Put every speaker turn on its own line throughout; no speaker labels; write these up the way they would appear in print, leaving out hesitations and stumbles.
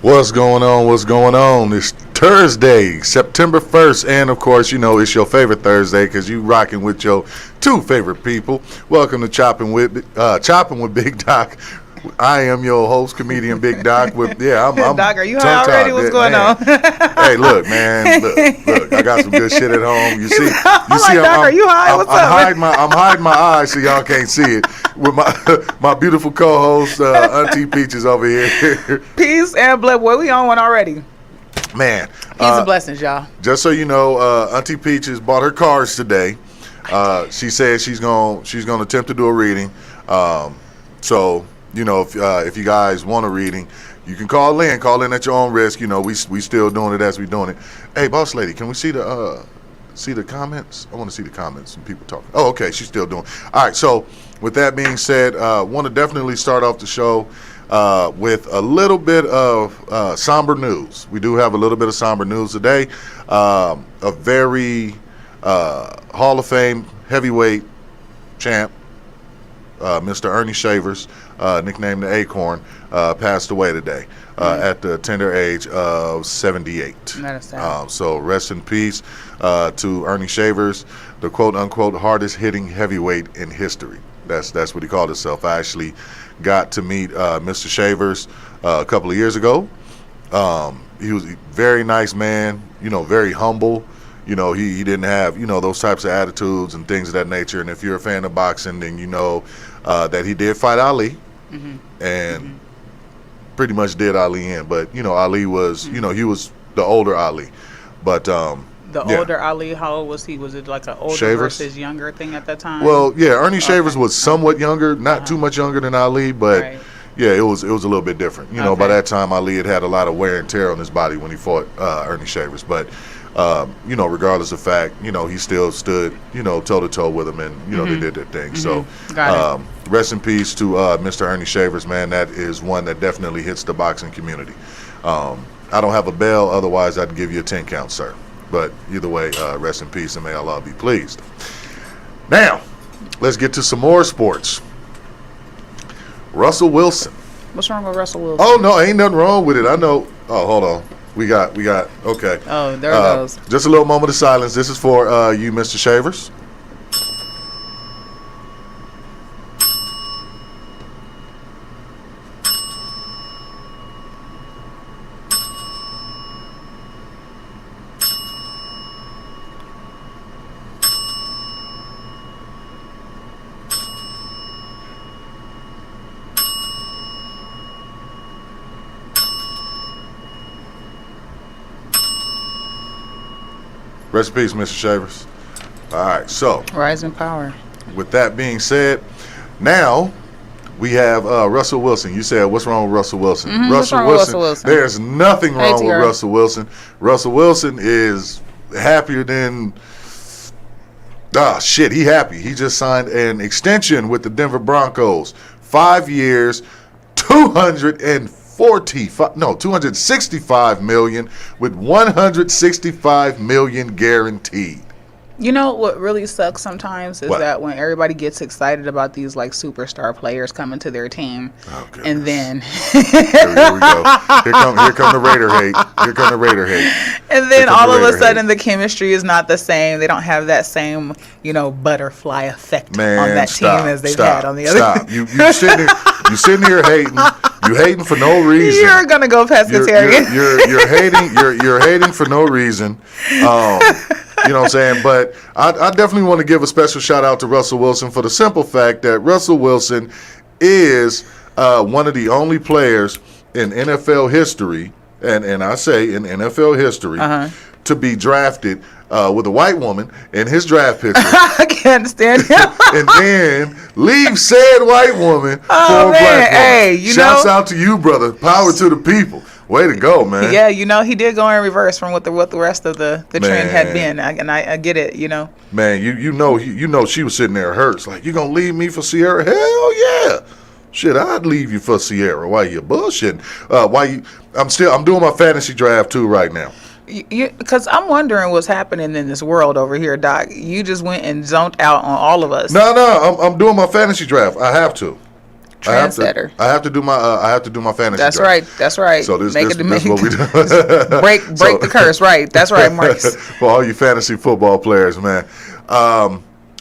What's going on? What's going on? It's Thursday, September 1st, and of course, you know, it's your favorite Thursday because you rocking with your two favorite people. Welcome to Choppin with Big Doc. I am your host, comedian Big Doc. I'm
Doc, are you high already? What's going on?
Hey, look, man, look, I got some good shit at home. You see,
Doc, are you high? What's up?
I'm hiding my eyes so y'all can't see it. With my beautiful co-host, Auntie Peaches over here.
Peace and bless. Well, we on one already.
Man,
peace and blessings, y'all.
Just so you know, Auntie Peaches bought her cards today. She said she's gonna attempt to do a reading. So you know, if you guys want a reading, you can call in at your own risk. You know, we still doing it as we doing it. Hey, boss lady, can we see the comments? I want to see the comments and people talking. Oh, okay, she's still doing. All right, so with that being said, want to definitely start off the show with a little bit of somber news. We do have a little bit of somber news today. A very Hall of Fame heavyweight champ, Mr. Ernie Shavers, nicknamed the Acorn, passed away today at the tender age of 78.
That is sad.
So rest in peace to Ernie Shavers, the quote-unquote hardest hitting heavyweight in history. That's what he called himself. I actually got to meet Mr. Shavers a couple of years ago. He was a very nice man, you know, very humble. You know, he didn't have, you know, those types of attitudes and things of that nature. And if you're a fan of boxing, then you know that he did fight Ali and pretty much did Ali in. But, you know, Ali was, you know, he was the older Ali. But
older Ali, how old was he? Was it like an older
Shavers
versus younger thing at that time?
Well, yeah, Ernie Shavers was somewhat younger, not too much younger than Ali, but yeah, it was a little bit different. You know, by that time Ali had a lot of wear and tear on his body when he fought Ernie Shavers. But you know, regardless of fact, you know, he still stood, you know, toe to toe with him, and you know they did their thing. So rest in peace to Mr. Ernie Shavers, man. That is one that definitely hits the boxing community. I don't have a bell, otherwise I'd give you a 10 count, sir. But either way, rest in peace, and may Allah be pleased. Now, let's get to some more sports. Russell Wilson.
What's wrong with Russell Wilson?
Oh, no, ain't nothing wrong with it. I know. Oh, hold on. We got, okay.
Oh, there it goes.
Just a little moment of silence. This is for you, Mr. Shavers. Rest in peace, Mr. Shavers. All right, so.
Rise in power.
With that being said, now we have Russell Wilson. You said, what's wrong with Russell Wilson? Russell Wilson. There's nothing wrong with Russell Wilson. Russell Wilson is happier than. He happy. He just signed an extension with the Denver Broncos. 5 years, 265 million with 165 million guaranteed.
You know what really sucks sometimes is that when everybody gets excited about these like superstar players coming to their team, and then
here we go. Here come the Raider hate.
And then all of a sudden the chemistry is not the same. They don't have that same, you know, butterfly effect on that team as they've had on the other.
Stop. You sitting here hating. You hating for no reason.
You're gonna go pescatarian.
You're hating for no reason. You know what I'm saying? But I definitely want to give a special shout out to Russell Wilson for the simple fact that Russell Wilson is one of the only players in NFL history, and I say in NFL history, to be drafted with a white woman in his draft picture.
I can't understand him.
And then leave said white woman for a black woman.
Hey,
Shouts out to you, brother. Power to the people. Way to go, man.
Yeah, you know, he did go in reverse from what the rest of the trend had been. I get it, you know. Man,
you know she was sitting there hurt. Like, you gonna leave me for Sierra? Hell yeah. Shit, I'd leave you for Sierra. Why you bullshitting? I'm doing my fantasy draft too right now.
Because I'm wondering what's happening in this world over here, Doc. You just went and zoned out on all of us.
No, I'm doing my fantasy draft. I have to.
Trendsetter.
I have to do my fantasy.
That's
draft.
right. That's right.
So this is what we do.
break the curse. Right. That's right, Marcus.
For all you fantasy football players, man.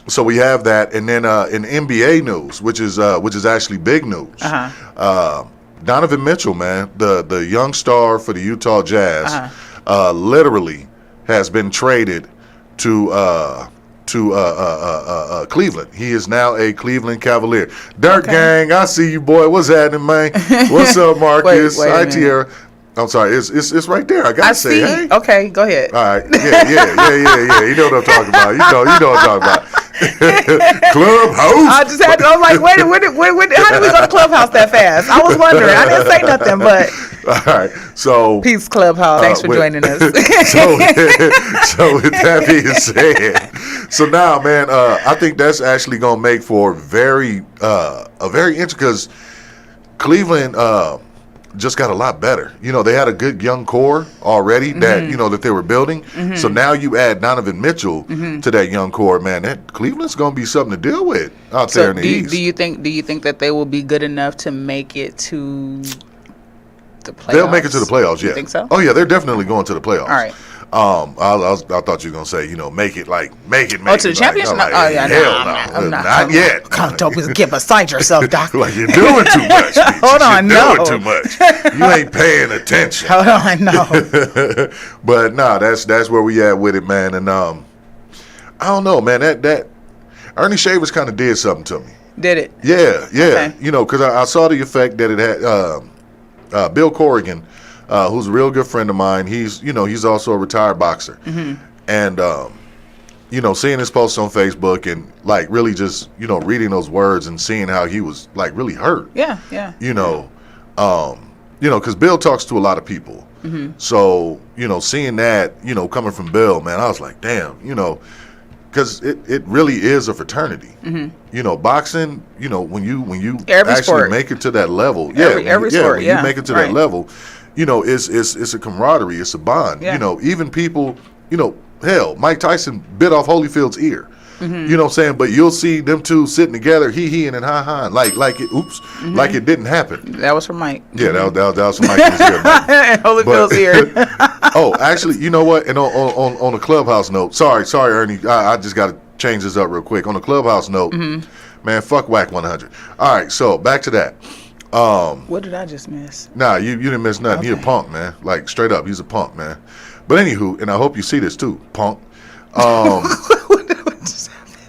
So we have that, and then in NBA news, which is actually big news. Donovan Mitchell, man, the young star for the Utah Jazz, literally has been traded to Cleveland. He is now a Cleveland Cavalier. Dirt Gang, I see you, boy. What's happening, man? What's up, Marcus?
Wait
Tierra. I'm sorry, it's right there. I gotta say, hey.
Okay, go ahead.
All right, yeah. You know what I'm talking about. You know what I'm talking about. Clubhouse.
I just had to. I was like, wait, how did we go to Clubhouse that fast? I was wondering. I didn't say nothing, but.
All right, so.
Peace, Clubhouse. Thanks for joining us.
so with that being said, so now, man, I think that's actually gonna make for a very interesting, because Cleveland just got a lot better. You know, they had a good young core already that they were building. So now you add Donovan Mitchell to that young core, man. That Cleveland's going to be something to deal with out there in the East.
Do you think that they will be good enough to make it to the playoffs?
They'll make it to the playoffs. Yeah.
You think so?
Oh yeah, they're definitely going to the playoffs.
All right.
I thought you were gonna say, make it.
Oh, to the championship?
Like,
oh yeah,
hell no, not yet.
Don't get beside yourself, Doc.
Like you're doing too much.
Hold on,
you're doing too much. You ain't paying attention.
Hold on, no.
But no, that's where we at with it, man. And I don't know, man. That Ernie Shavers kind of did something to me.
Did it?
Yeah.
Okay.
Because I saw the effect that it had. Bill Corrigan, who's a real good friend of mine. He's also a retired boxer. And seeing his posts on Facebook and like really just reading those words and seeing how he was like really hurt.
Yeah.
Because Bill talks to a lot of people. So seeing that coming from Bill, man, I was like, damn, because it really is a fraternity. Boxing, when you
every
actually
sport.
make it to that level,
every sport,
when you make it to that level, it's a camaraderie, it's a bond. Even people, hell, Mike Tyson bit off Holyfield's ear. You know what I'm saying? But you'll see them two sitting together, he and ha, like it, like it didn't happen.
That was from Mike.
Yeah, that was from Mike. And
Holyfield's ear.
Oh, actually, you know what? And on a Clubhouse note, sorry, Ernie, I just got to change this up real quick. On a Clubhouse note, man, fuck Whack 100. All right, so back to that.
What did I just miss?
Nah, you didn't miss nothing. Okay. He a punk, man. Like straight up, he's a punk, man. But anywho, and I hope you see this too, punk.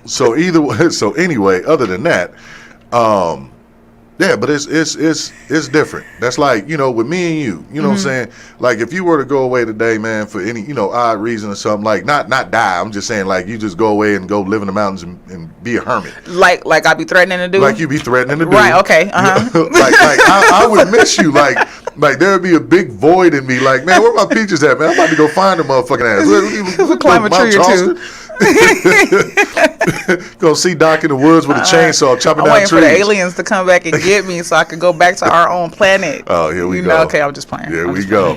So anyway, other than that, yeah, but it's different. That's like, with me and you know what I'm saying? Like if you were to go away today, man, for any, odd reason or something, like not die, I'm just saying like you just go away and go live in the mountains and be a hermit.
Like I be threatening to do?
Like you be threatening to do.
Right, okay,
like I would miss you, like there would be a big void in me, like, man, where my peaches at, man? I'm about to go find them motherfucking ass.
Climb a tree or two.
Go see Doc in the woods with a chainsaw chopping down trees.
I'm waiting for the aliens to come back and get me so I can go back to our own planet.
Oh, here we go.
Okay, I'm just playing.
Here we go.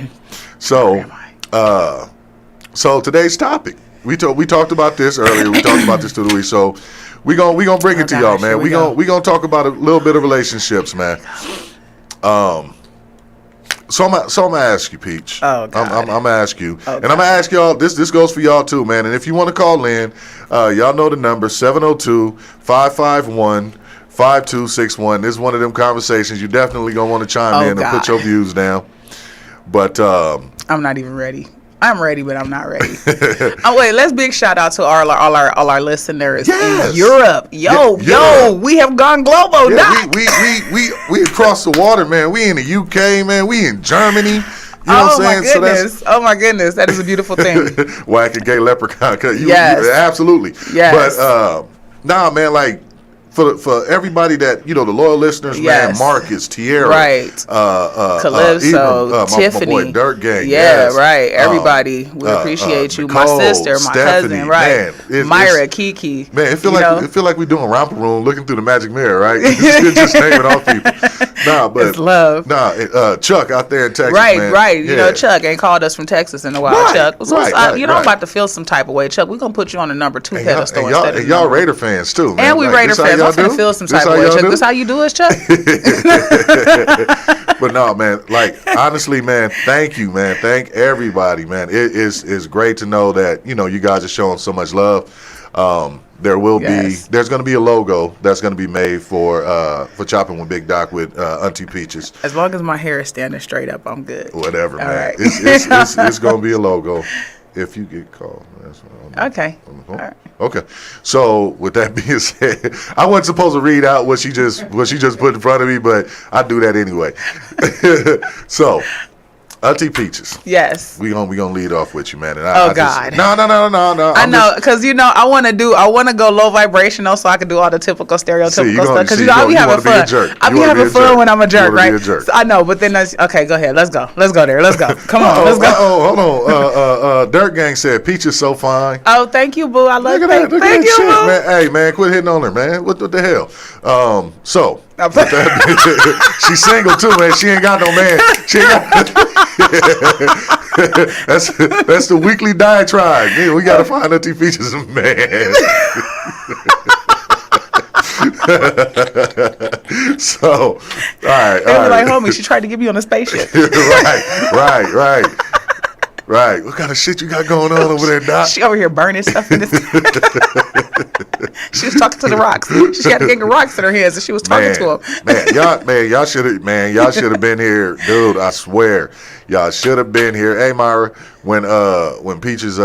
So, so today's topic. We talked about this earlier. We talked about this through the week. So we gonna bring it to y'all, man. We gonna talk about a little bit of relationships, man. So I'm gonna ask you, Peach.
Oh, God.
I'm gonna ask you, and I'm gonna ask y'all. This goes for y'all too, man. And if you want to call in, y'all know the number 702-551-5261. This is one of them conversations you definitely gonna want to chime in and put your views down. But
I'm not even ready. I'm ready, but I'm not ready. Wait, let's big shout out to all our listeners in Europe. Yo, we have gone global.
Yeah, we across the water, man. We in the UK, man. We in Germany. You know what I'm saying?
Oh my goodness, that is a beautiful thing.
Whack a gay leprechaun.
Yes,
absolutely.
Yes.
But nah, man, like. For everybody that, the loyal listeners, man, Marcus, Tierra,
right, Calypso, Tiffany,
my boy Dirt Gang,
right, everybody, we appreciate you,
Nicole,
my sister, my
Stephanie,
cousin, right,
man,
Myra, Kiki,
man, it feel like we're doing romper room, looking through the magic mirror, right? just naming off people. Nah, but
it's love.
Nah, Chuck out there in Texas,
right, man. Chuck ain't called us from Texas in a while,
right,
Chuck. So
I'm
about to feel some type of way, Chuck. We're gonna put you on the number 2 pedestal.
And y'all Raider fans too, man.
And we Raider fans.
y'all do?
I'm finna feel some type of way, Chuck. This how you do it, Chuck?
But no, man, like, honestly, man, thank you, man. Thank everybody, man. It's great to know that, you know, you guys are showing so much love. There's going to be a logo that's going to be made for Choppin' with Big Doc with Auntie Peaches.
As long as my hair is standing straight up, I'm good.
Whatever, man.
Right.
It's going to be a logo. If you get called. That's what
okay.
All right. Okay. So with that being said, I wasn't supposed to read out what she just put in front of me, but I do that anyway. So, Auntie Peaches.
Yes.
We gonna lead off with you, man. And
God.
No.
I know, because I want to go low vibrational so I can do all the typical stereotypical stuff. Because I'll be having fun. I'll be having fun when I'm a jerk, right? So I know, but then okay, go ahead. Let's go there. Let's go. Come on, let's go.
Hold on. Dirt Gang said Peaches so fine.
Oh, thank you, boo. I love you. Thank you,
shit,
boo.
Man. Hey, man, quit hitting on her, man. What the hell? So. She's single too, man. She ain't got no man. She ain't got. That's the weekly diatribe. Man, we gotta find Auntie Peaches a man. So, all right.
They were like, homie, she tried to get me on a spaceship.
Right. What kind of shit you got going on over there, Doc?
She over here burning stuff in this. She was talking to the rocks. She had a gang of rocks in her hands, and she was talking to them.
Y'all should have been here, dude. I swear, y'all should have been here. Hey, Myra, when Peaches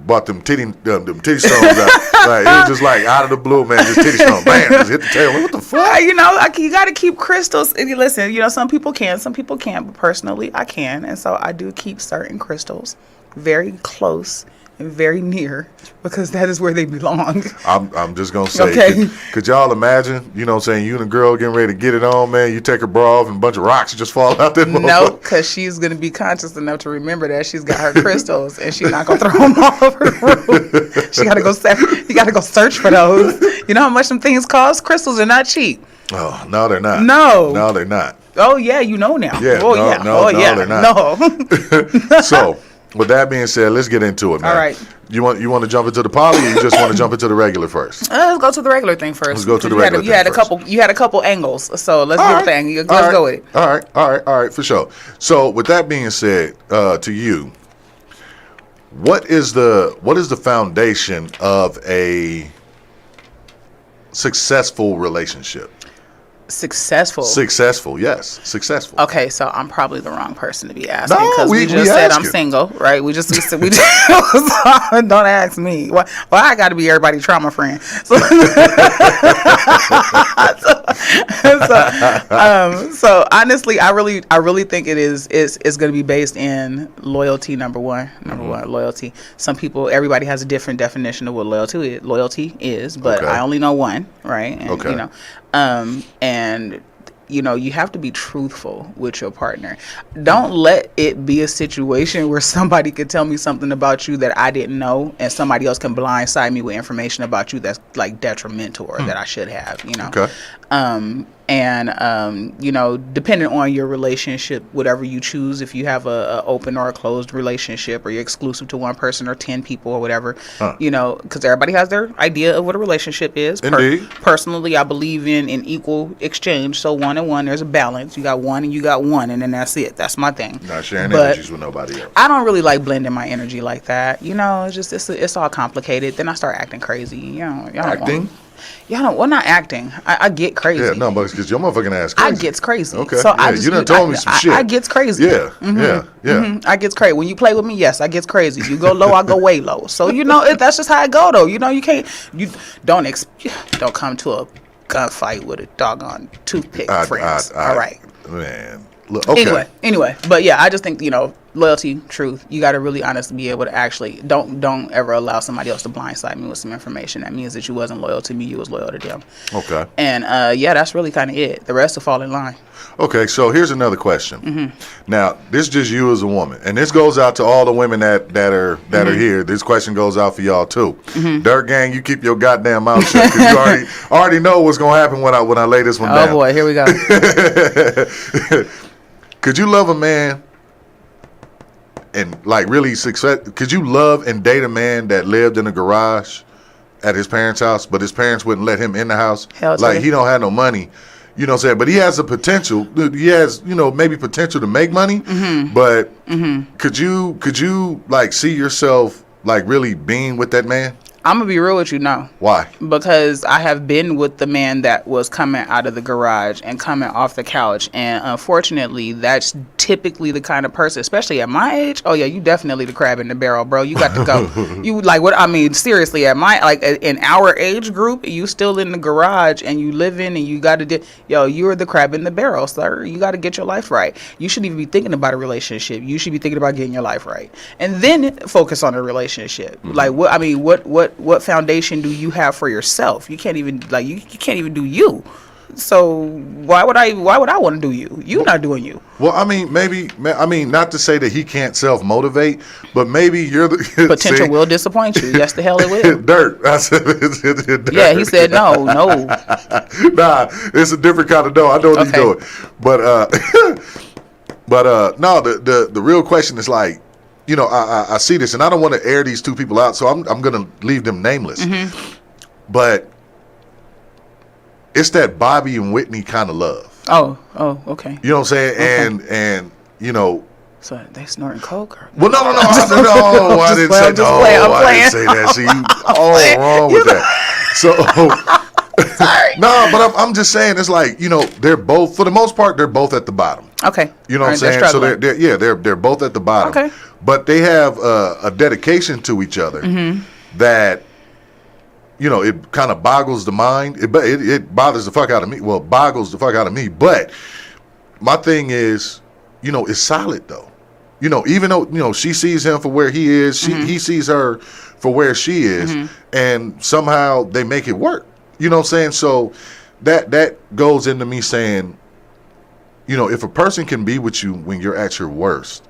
bought them titty stones out, like, it was just like out of the blue, man, just titty stones, bam, just hit the tail. What the fuck?
You got to keep crystals. And listen, some people can, some people can't, but personally, I can, and so I do keep certain crystals very close and very near, because that is where they belong.
I'm just gonna say,
okay.
Could y'all imagine, you know what I'm saying, you and a girl getting ready to get it on, man, you take her bra off and a bunch of rocks just fall out there?
No, because she's gonna be conscious enough to remember that she's got her crystals, and she's not gonna throw them all over the room. She gotta go you gotta go search for those. You know how much some things cost? Crystals are not cheap.
Oh, no, they're not.
No,
they're not.
Oh yeah, you know now.
Yeah,
no,
they're not.
No.
So, with that being said, let's get into it, man.
All right.
You want to jump into the poly, or you just want to jump into the regular first?
Let's go to the regular thing first.
Let's go to the regular thing first.
You had a couple angles, so let's do the thing. Let's go with it.
All right, for sure. So, with that being said, to you, what is the foundation of a successful relationship? Successful, yes. Successful.
Okay, so I'm probably the wrong person to be asking,
because
we just said I'm single, right? We just don't ask me. Well, I got to be everybody's trauma friend. So, so honestly, I really think it's going to be based in loyalty. Number one, loyalty. Everybody has a different definition of what loyalty is, but okay. I only know one, right? And,
okay.
And you have to be truthful with your partner. Don't let it be a situation where somebody could tell me something about you that I didn't know, and somebody else can blindside me with information about you that's like detrimental or that I should have,
Okay.
Depending on your relationship, whatever you choose, if you have a open or a closed relationship, or you're exclusive to one person or 10 people or whatever, because everybody has their idea of what a relationship is.
Indeed.
Personally, I believe in equal exchange. So 1 and 1, there's a balance. You got 1 and you got 1, and then that's it. That's my thing.
Not sharing energies with nobody else.
I don't really like blending my energy like that. It's just it's all complicated. Then I start acting crazy.
Acting?
Well, not acting. I get crazy.
Yeah, no, but because your motherfucking ass crazy.
I gets crazy.
Okay.
So
yeah, you done told me some shit.
I gets crazy.
Yeah, yeah.
Mm-hmm. I gets crazy. When you play with me, yes, I gets crazy. You go low, I go way low. So that's just how I go though. You can't. You don't come to a gunfight with a doggone toothpick, friends. All right,
man. Look, okay.
Anyway, but yeah, I just think loyalty, truth. You got to really honestly be able to actually don't ever allow somebody else to blindside me with some information that means that you wasn't loyal to me, you was loyal to them.
Okay.
And that's really kind of it. The rest will fall in line.
Okay, so here's another question. Mm-hmm. Now, this is just you as a woman, and this goes out to all the women that are here. This question goes out for y'all too. Mm-hmm. Dirt Gang, you keep your goddamn mouth shut, because you already know what's gonna happen when I lay this one down.
Oh boy, here we go.
Could you love a man and like really success? Could you love and date a man that lived in a garage at his parents' house, but his parents wouldn't let him in the house.
Hell to
Like,
the-
he don't have no money. You know what I'm saying? But he has the potential. He has, maybe potential to make money. But could you like see yourself like really being with that man?
I'm gonna be real with you now.
Why?
Because I have been with the man that was coming out of the garage and coming off the couch, and unfortunately, that's typically the kind of person, especially at my age. Oh yeah, you definitely the crab in the barrel, bro. You got to go. You like what I mean? Seriously, at my in our age group, you still in the garage and you live in, and you got to you're the crab in the barrel, sir. You got to get your life right. You shouldn't even be thinking about a relationship. You should be thinking about getting your life right, and then focus on a relationship. Like what I mean, what foundation do you have for yourself? You can't even you can't even do you. So why would I want to do you? You're not doing you.
Well, I mean, not to say that he can't self-motivate, but maybe you're the
Potential will disappoint you. Yes, the hell it will.
Dirt. I said dirt.
Yeah, he said no.
Nah, it's a different kind of no. I know what he's doing, but no. The real question is like, I see this, and I don't want to air these two people out, so I'm gonna leave them nameless. But it's that Bobby and Whitney kind of love.
Oh, okay.
You know what I'm saying? And
So they snorting coke? Or?
Well, no. I didn't say no. I didn't say that. See, you all wrong with that. So, no, but I'm just saying it's like they're both, for the most part, they're both at the bottom.
Okay.
You know what I'm saying? So they're both at the bottom.
Okay.
But they have a dedication to each other that it kind of boggles the mind. It bothers the fuck out of me. Well, boggles the fuck out of me. But my thing is, it's solid though. Even though she sees him for where he is, he sees her for where she is, and somehow they make it work. You know what I'm saying? So that goes into me saying, if a person can be with you when you're at your worst,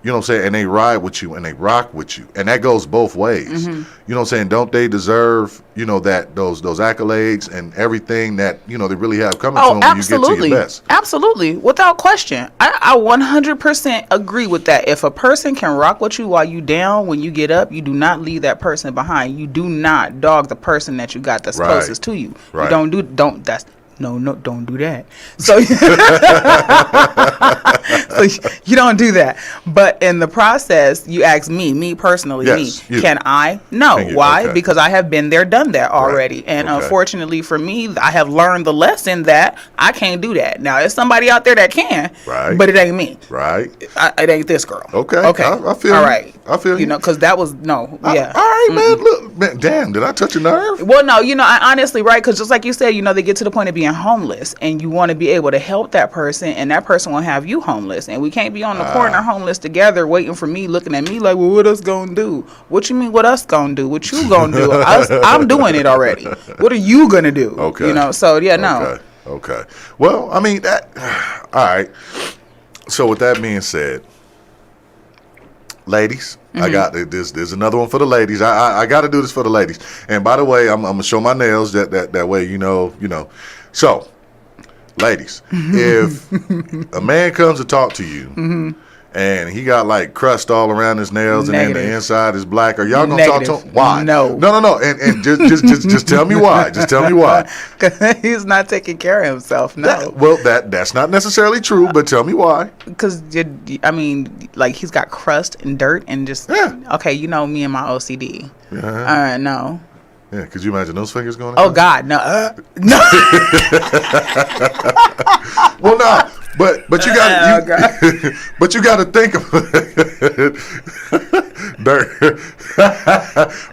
you know what I'm saying, and they ride with you and they rock with you, and that goes both ways. You know what I'm saying? Don't they deserve, that those accolades and everything that they really have coming to them when you get to your best?
Absolutely, without question. I 100% agree with that. If a person can rock with you while you down, when you get up, you do not leave that person behind. You do not dog the person that you got that's closest to you.
Right.
You don't don't do that. So, so you don't do that. But in the process, you ask me personally, can I? No. Why? Okay. Because I have been there, done that already. Right. And unfortunately for me, I have learned the lesson that I can't do that. Now, there's somebody out there that can, but it ain't me.
Right.
It ain't this girl.
Okay. I feel
all right.
I feel you.
Because that was, all
right, man. Look, man, damn, did I touch a nerve?
Well, no, I honestly, right, because just like you said, they get to the point of being homeless, and you want to be able to help that person, and that person will have you homeless, and we can't be on the corner homeless together waiting for me, looking at me like, well, what us gonna do? What you mean what us gonna do? What you gonna do? I'm doing it already. What are you gonna do?
Okay.
So yeah, no.
Okay. Well, I mean that. All right. So with that being said, ladies, I got this. There's another one for the ladies. I got to do this for the ladies. And by the way, I'm gonna show my nails. That way, you know. So, ladies, if a man comes to talk to you and he got like crust all around his nails and then the inside is black, are y'all gonna talk to him? Why?
No.
And just tell me why. Just tell me why.
Because he's not taking care of himself. No.
That's not necessarily true, but tell me why.
Because he's got crust and dirt and just okay. Me and my OCD. No.
Yeah, could you imagine those fingers going?
Oh God, no, no.
Well, no, but you got but you got to think of it.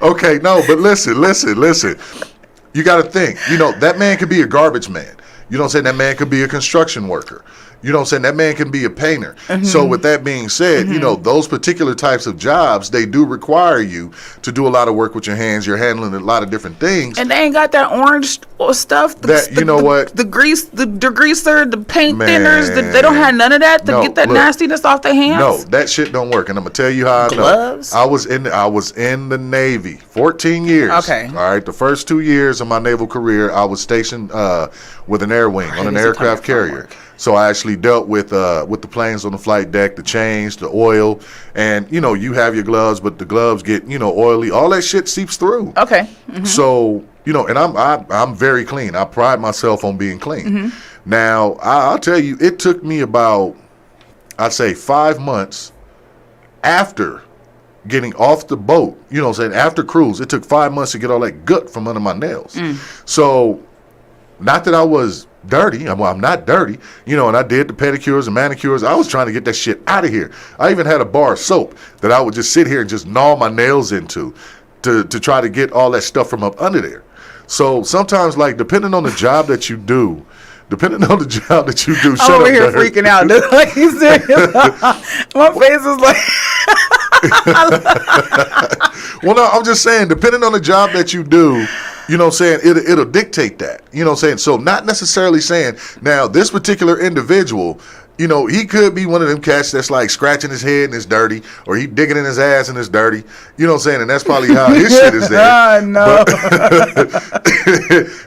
Okay, no, but listen. You got to think. That man could be a garbage man. You know what I'm saying? That man could be a construction worker. You know what I'm saying? That man can be a painter. So with that being said, those particular types of jobs, they do require you to do a lot of work with your hands. You're handling a lot of different things.
And they ain't got that orange stuff. The grease, the degreaser, the paint thinners. They don't have none of that to get that nastiness off their hands.
No, that shit don't work. And I'm gonna tell you how
Gloves?
I know. I was in the Navy 14 years.
Okay.
All right. The first 2 years of my naval career, I was stationed with an air wing on an aircraft carrier. So I actually dealt with the planes on the flight deck, the change, the oil, and you have your gloves, but the gloves get oily. All that shit seeps through.
Okay. Mm-hmm.
So and I'm very clean. I pride myself on being clean.
Mm-hmm.
Now I'll tell you, it took me about, I'd say, 5 months after getting off the boat. After cruise, it took 5 months to get all that gut from under my nails. So, not that I was dirty. I'm not dirty, and I did the pedicures and manicures. I was trying to get that shit out of here. I even had a bar of soap that I would just sit here and just gnaw my nails into to try to get all that stuff from up under there. So sometimes, like, depending on the job that you do, I'm over here
freaking out. Like, you serious? My face is like...
Well, no, I'm just saying, depending on the job that you do, it'll dictate that. So not necessarily saying, now, this particular individual, he could be one of them cats that's like scratching his head and it's dirty, or he digging in his ass and it's dirty. And that's probably how his shit is there.
No.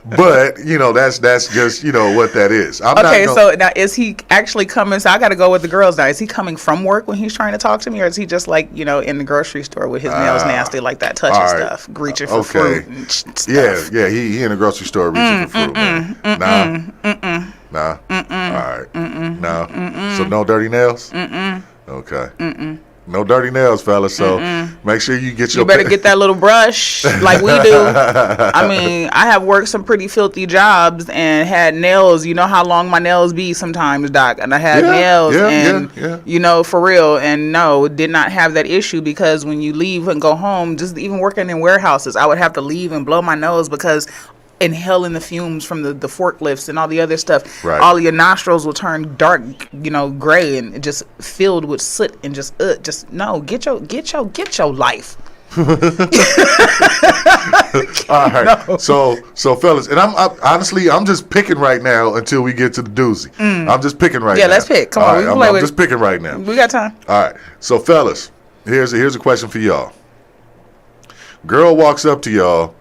But that's just what that is.
So now, is he actually coming? So I got to go with the girls now. Is he coming from work when he's trying to talk to me, or is he just like in the grocery store with his nails nasty like that, touching stuff, reaching for fruit and stuff?
Yeah. He in the grocery store reaching for fruit. Nah. All right. No. So no dirty nails? Okay. No dirty nails, fellas. So make sure you get your...
You better get that little brush like we do. I mean, I have worked some pretty filthy jobs and had nails. You know how long my nails be sometimes, Doc. And I had nails for real. And no, did not have that issue, because when you leave and go home, just even working in warehouses, I would have to leave and blow my nose because... inhaling the fumes from the forklifts and all the other stuff.
Right.
All of your nostrils will turn dark, gray and just filled with soot and just no. Get your life.
All right. No. So fellas, and I'm honestly, I'm just picking right now until we get to the doozy. I'm just picking right now.
Yeah, let's pick. Come on,
right, I'm just picking right now.
We got time.
All right. So fellas, here's a question for y'all. Girl walks up to y'all.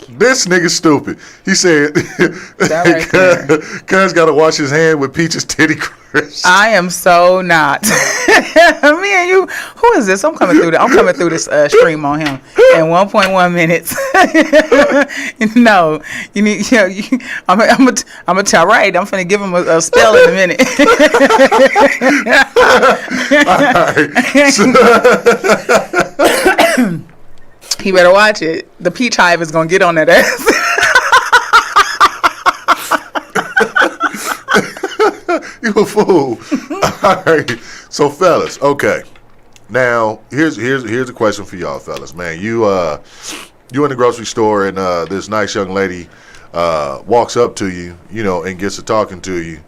This nigga stupid. He said, Cuz got to wash his hand with Peach's titty crisp.
I am so not. Me and you. Who is this? I'm coming through this stream on him in 1.1 minutes. No, you need. I'm gonna tell. Right, I'm finna give him a spell in a minute.
All right.
He better watch it. The peach hive is gonna get on that ass.
You a fool. All right. So fellas, okay. Now here's a question for y'all, fellas. Man, you in the grocery store and this nice young lady walks up to you, and gets to talking to you,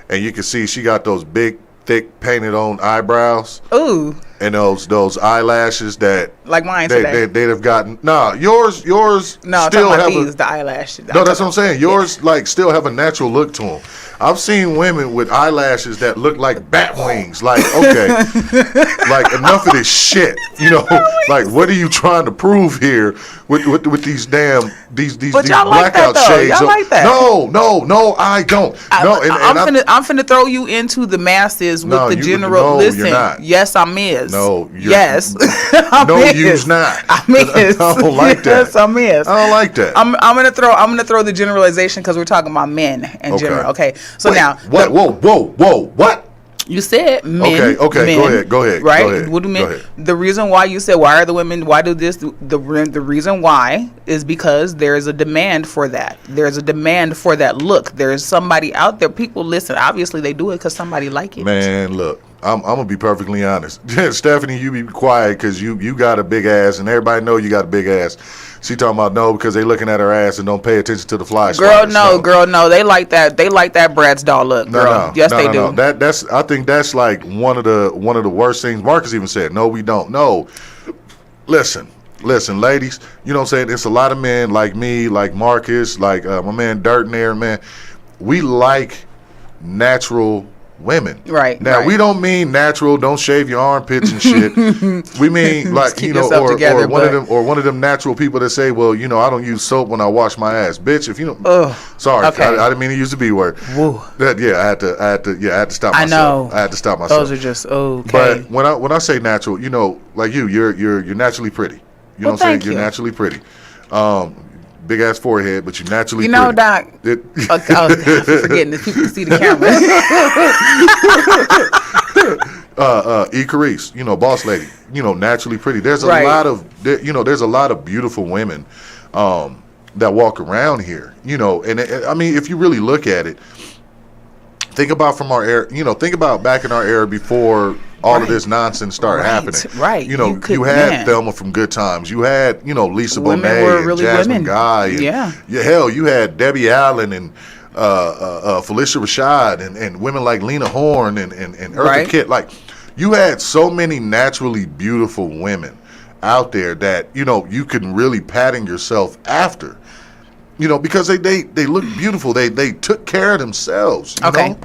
and you can see she got those big, thick, painted on eyebrows.
Ooh.
And those eyelashes that
like mine today.
They'd have gotten. Nah, yours. No,
still have the eyelashes.
No, that's what I'm saying. Yours still have a natural look to them. I've seen women with eyelashes that look like bat wings. Like, okay, like enough of this shit. Like, what are you trying to prove here with these damn these blackout shades?
Y'all like that?
No, I don't.
I'm finna throw you into the masses with the general. Listen,
you're not.
Yes, I'm is.
No,
yes.
You's not.
I miss.
I don't like that.
Yes, I miss.
I don't like that.
I'm gonna throw the generalization because we're talking about men in general. Okay. So
wait,
now.
What? Whoa! What?
You said men.
Okay.
Men,
Go ahead.
Right?
Go ahead.
What do men? The reason why you said why are the women? Why do this? The reason why is because there is a demand for that. There's a demand for that look. There's somebody out there. People listen. Obviously, they do it because somebody like it.
Man, look. I'm gonna be perfectly honest. Stephanie, you be quiet because you got a big ass and everybody know you got a big ass. She talking about no because they looking at her ass and don't pay attention to the fly.
Girl, no. They like that. They like that Bratz doll look. Girl.
No.
Yes, they do.
That's. I think that's like one of the worst things. Marcus even said, no, we don't. No. Listen, ladies. You know what I'm saying? It's a lot of men like me, like Marcus, like my man Dirt in there, man. We like natural women.
Right.
Now,
right.
we don't mean natural, don't shave your armpits and shit. We mean like,
keep
you know,
yourself together,
one of them natural people that say, well, you know, I don't use soap when I wash my ass. Bitch, if you don't, sorry,
okay.
I didn't mean to use the B word.
Woo.
I had to stop myself.
I know.
I had to stop myself.
Those are just okay.
But when I say natural, you know, like you're naturally pretty. You know what I'm saying? You're naturally pretty. Big ass forehead, but you're naturally pretty.
You know, Doc. I'm forgetting that people can see the camera.
E. Carice, you know, boss lady, you know, naturally pretty. There's a lot of, there's a lot of beautiful women that walk around here, you know, and I mean, if you really look at it, think about from our era, you know, think about back in our era before all of this nonsense started happening.
Right.
You know, you had Thelma from Good Times. You had, you know, Lisa Bonet and really Jasmine Guy. And, hell, you had Debbie Allen and Felicia Rashad and women like Lena Horne and Eartha Kitt. Like, you had so many naturally beautiful women out there that, you know, you can really pattern yourself after. You know, because they look beautiful. They took care of themselves. You know?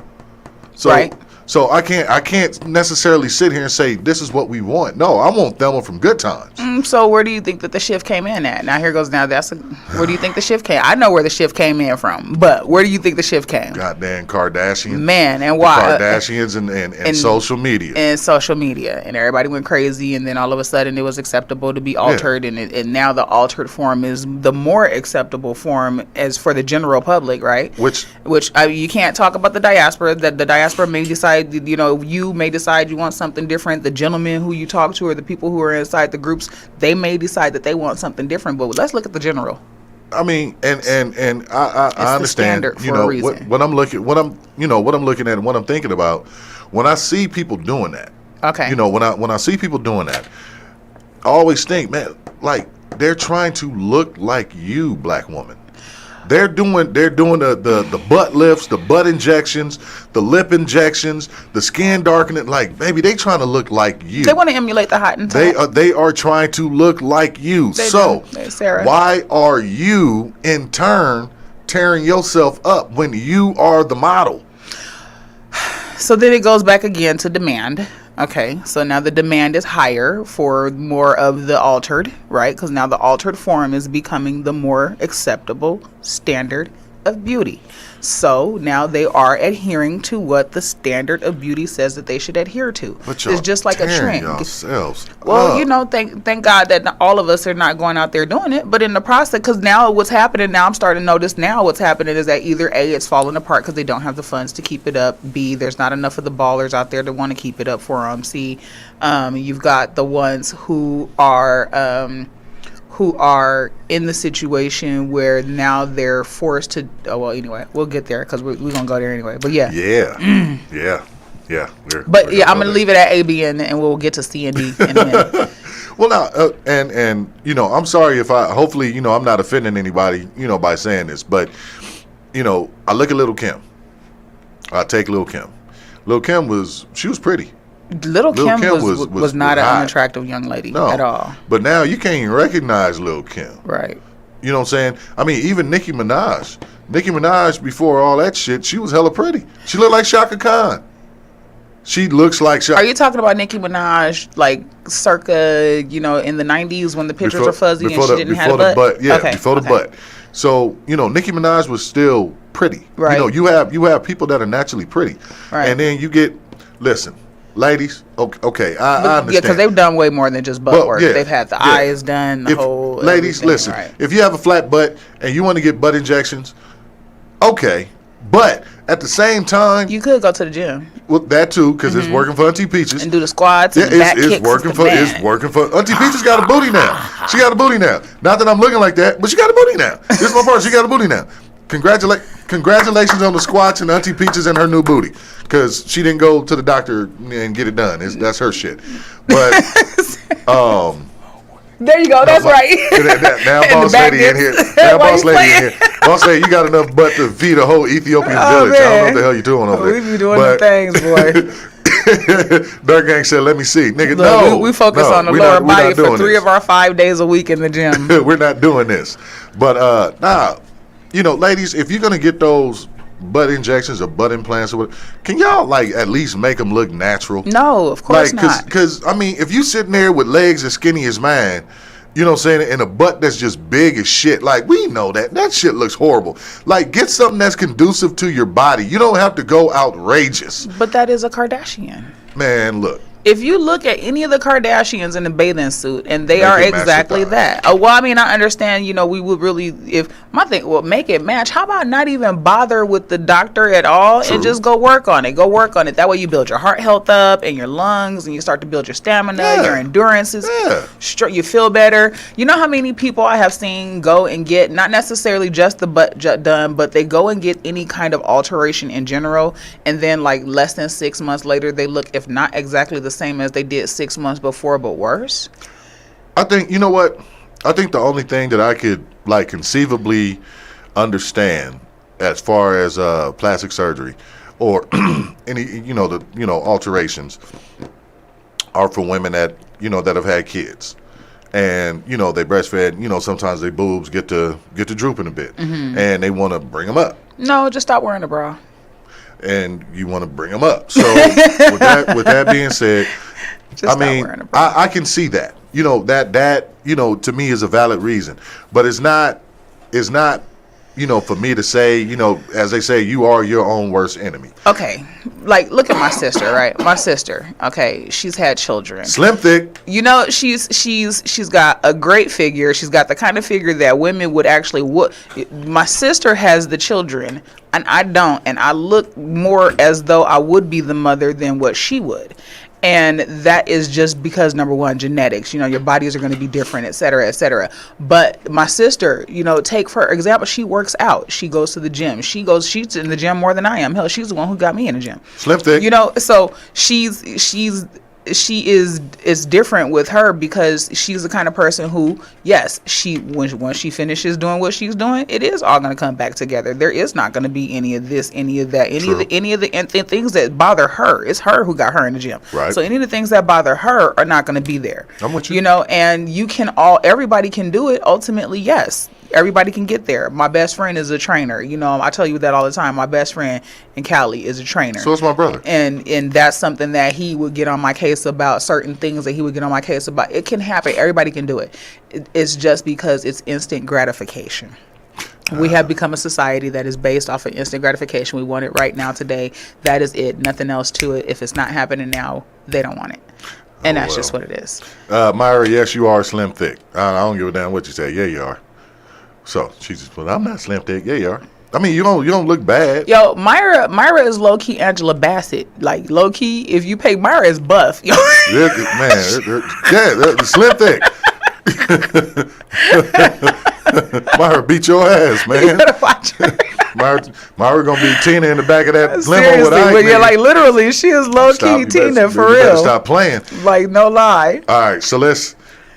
So so I can't necessarily sit here and say this is what we want. No, I want Thelma from Good Times.
So where do you think that the shift came in at? Now here goes where do you think the shift came? I know where the shift came in from, but where do you think the shift came?
Goddamn Kardashians.
Man, and why?
The Kardashians and social media.
And social media. And everybody went crazy, and then all of a sudden it was acceptable to be altered, and now the altered form is the more acceptable form as for the general public, right? Which you can't talk about the diaspora. The diaspora may decide, you know, you may decide you want something different. The gentlemen who you talk to or the people who are inside the groups, they may decide that they want something different. But let's look at the general.
I mean, and I understand, you know, what I'm looking at and what I'm thinking about when I see people doing that. Okay. You know, when I see people doing that, I always think, man, like they're trying to look like you, black woman. They're doing the butt lifts, the butt injections, the lip injections, the skin darkening. Like, baby, they trying to look like you.
They want to emulate the Hottentot.
They are trying to look like you. Why are you in turn tearing yourself up when you are the model?
So then it goes back again to demand. Okay, so now the demand is higher for more of the altered, right? Because now the altered form is becoming the more acceptable standard of beauty. So now they are adhering to what the standard of beauty says that they should adhere to. It's just like a trend. Well, you know, thank God that all of us are not going out there doing it. But in the process, because now what's happening, now I'm starting to notice now what's happening is that either A, it's falling apart because they don't have the funds to keep it up. B, there's not enough of the ballers out there to want to keep it up for them. C, you've got the ones who are in the situation where now they're forced to. Oh, well, anyway, we'll get there because we're gonna go there anyway. But yeah. I'm gonna leave it at A, B, and we'll get to C and D in a minute.
Well, now, and you know, I'm sorry if hopefully, you know, I'm not offending anybody, you know, by saying this, but you know, I look at Lil' Kim. I take Lil' Kim. Lil' Kim she was pretty.
Lil' Kim was not an unattractive young lady at all.
But now you can't even recognize Lil' Kim.
Right.
You know what I'm saying? I mean, even Nicki Minaj. Nicki Minaj, before all that shit, she was hella pretty. She looked like Shaka Khan. She looks like Shaka.
Are you talking about Nicki Minaj, like, circa, you know, in the 90s when the pictures were fuzzy and she didn't have a butt?
Before the butt. So, you know, Nicki Minaj was still pretty.
Right.
You know, you have people that are naturally pretty. Right. And then you get, listen, ladies, okay, I understand.
Yeah, because they've done way more than just butt work. They've had the eyes done, the whole.
Ladies, listen, if you have a flat butt and you want to get butt injections, okay, but at the same time,
you could go to the gym.
Well, that too, because it's working for Auntie Peaches
and do the squats. And
it's working for Auntie Peaches. Got a booty now. She got a booty now. Not that I'm looking like that, but she got a booty now. This is my part. She got a booty now. Congratulations on the squats and Auntie Peaches and her new booty, because she didn't go to the doctor and get it done. That's her shit. But
there you go. That's right.
Now boss lady in here. Boss lady, you got enough butt to feed a whole Ethiopian village. Man. I don't know what the hell you're doing over there.
We be doing the things, boy.
Dark Gang said, "Let me see, nigga."
Look, we focus on the lower body for 3 of our 5 days a week in the gym.
We're not doing this, but you know, ladies, if you're gonna get those butt injections or butt implants or what, can y'all like at least make them look natural?
No, of course not.
Because I mean, if you sitting there with legs as skinny as mine, you know what I'm saying, and a butt that's just big as shit, like we know that shit looks horrible. Like, get something that's conducive to your body. You don't have to go outrageous.
But that is a Kardashian.
Man, look.
If you look at any of the Kardashians in a bathing suit, and they
Make
are
it match
exactly
the
that. Oh, well, I mean, I understand, you know, we would really, if my thing, well, make it match. How about not even bother with the doctor at all?
True.
And just go work on it. Go work on it. That way you build your heart health up and your lungs, and you start to build your stamina, your endurances.
Yeah.
You feel better. You know how many people I have seen go and get, not necessarily just the butt done, but they go and get any kind of alteration in general, and then like less than 6 months later, they look, if not exactly the same as they did 6 months before, but worse.
I think, you know what? I think the only thing that I could like conceivably understand as far as plastic surgery or any, alterations are for women that, that have had kids. And, they breastfed, sometimes their boobs get to drooping a bit, and they want to bring them up. No,
just stop wearing a bra.
And you want to bring them up. So with that being said, I can see that. That to me is a valid reason. But it's not, for me to say, as they say, you are your own worst enemy.
Okay. Like, look at my sister, right? My sister, okay, she's had children.
Slim thick.
She's got a great figure. She's got the kind of figure that women would actually My sister has the children, and I don't. And I look more as though I would be the mother than what she would. And that is just because, number one, genetics, your bodies are going to be different, et cetera, et cetera. But my sister, take for example, she works out. She goes to the gym. She's in the gym more than I am. Hell, she's the one who got me in the gym.
Slim thick.
So she is different with her because she's the kind of person who, yes, once she finishes doing what she's doing, it is all going to come back together. There is not going to be any of this, any of that, any of the things that bother her. It's her who got her in the gym.
Right.
So any of the things that bother her are not going to be there.
I'm with you.
And everybody can do it. Ultimately, yes. Everybody can get there. My best friend is a trainer. I tell you that all the time. My best friend in Cali is a trainer.
So is my brother.
And that's something that he would get on my case about, certain things that he would get on my case about. It can happen. Everybody can do it. It's just because it's instant gratification. We have become a society that is based off of instant gratification. We want it right now, today. That is it. Nothing else to it. If it's not happening now, they don't want it. And that's just what it is.
Myra, yes, you are slim thick. I don't give a damn what you say. Yeah, you are. So she just, I'm not slim thick. Yeah, you are. I mean, you don't look bad.
Yo, Myra is low key Angela Bassett. Like low key, if you pay Myra is buff. Yo.
Slim thick. Myra beat your ass, man.
You better watch her.
Myra gonna be Tina in the back of that limo.
Seriously, but yeah, like literally, she is low key Tina for real.
Stop playing.
Like no lie.
All right, so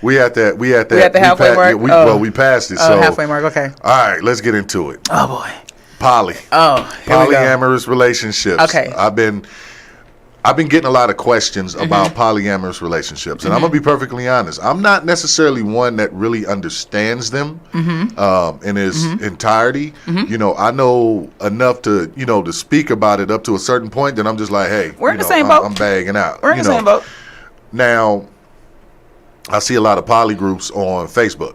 we at that.
We at the halfway mark.
We passed it. So
halfway mark. Okay.
All right, let's get into it.
Oh boy.
Poly. Polyamorous relationships.
Okay.
I've been getting a lot of questions about polyamorous relationships, and I'm gonna be perfectly honest. I'm not necessarily one that really understands them in its entirety. I know enough to to speak about it up to a certain point. Then I'm just like, hey,
we're in the same boat.
I'm bagging out.
We're in the same boat.
Now, I see a lot of poly groups on Facebook,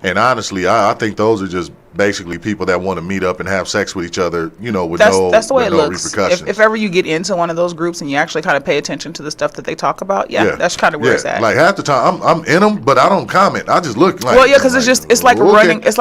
and honestly, I think those are just basically people that want to meet up and have sex with each other, with
that's the way it looks.
Repercussions.
If ever you get into one of those groups and you actually kind of pay attention to the stuff that they talk about, that's kind of where it's at.
Like half the time, I'm in them, but I don't comment. I just look like.
Well, yeah, because it's like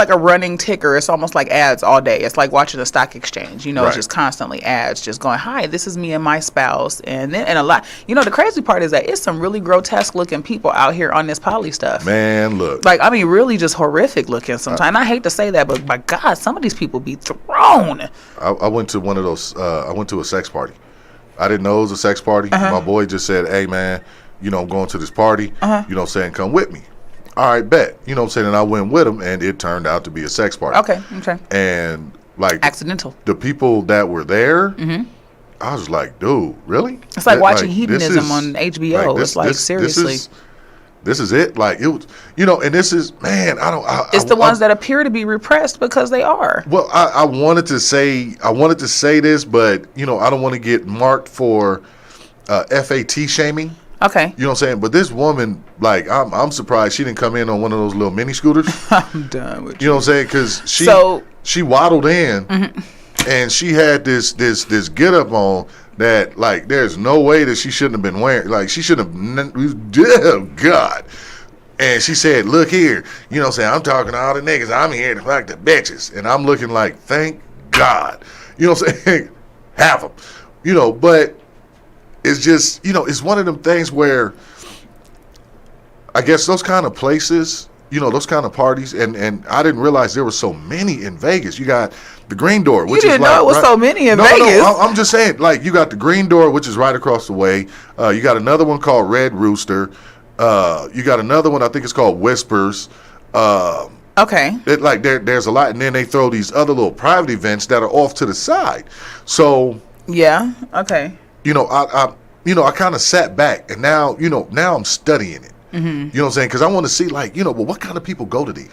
a running ticker. It's almost like ads all day. It's like watching a stock exchange. It's just constantly ads, just going, "Hi, this is me and my spouse," and a lot. The crazy part is that it's some really grotesque looking people out here on this poly stuff.
Man, look.
Like, I mean, really just horrific looking sometimes. And I hate to say that, but my God, some of these people be thrown.
I went to one of those. I went to a sex party. I didn't know it was a sex party. My boy just said, "Hey, man, I'm going to this party. Saying come with me." All right, bet. Saying, and I went with him, and it turned out to be a sex party.
Okay.
And like
accidental.
The people that were there, I was like, dude, really?
It's like watching hedonism on HBO. It's like seriously.
this is it. Like it was, and this is, man,
It's the ones that appear to be repressed because they are.
Well, I wanted to say this, but I don't want to get marked for FAT shaming.
Okay.
You know what I'm saying? But this woman, like, I'm surprised she didn't come in on one of those little mini scooters.
I'm done with you.
You know what I'm saying? Because she waddled in, and she had this get up on that, like, there's no way that she shouldn't have been wearing. Like, she should have. Oh God. And she said, "Look here, you know what I'm saying? I'm talking to all the niggas. I'm here to fuck the bitches." And I'm looking like, thank God. You know what I'm saying? Have them. But it's just, it's one of them things where I guess those kind of places, those kind of parties, and I didn't realize there were so many in Vegas. You got the Green Door, which
you didn't
is like,
know it was so many in Vegas.
No, I'm just saying, like, you got the Green Door, which is right across the way. You got another one called Red Rooster. You got another one, I think it's called Whispers.
Okay.
There's a lot, and then they throw these other little private events that are off to the side. So
yeah, okay.
I kind of sat back, and now I'm studying it. You know what I'm saying? Because I want to see, like, well, what kind of people go to these?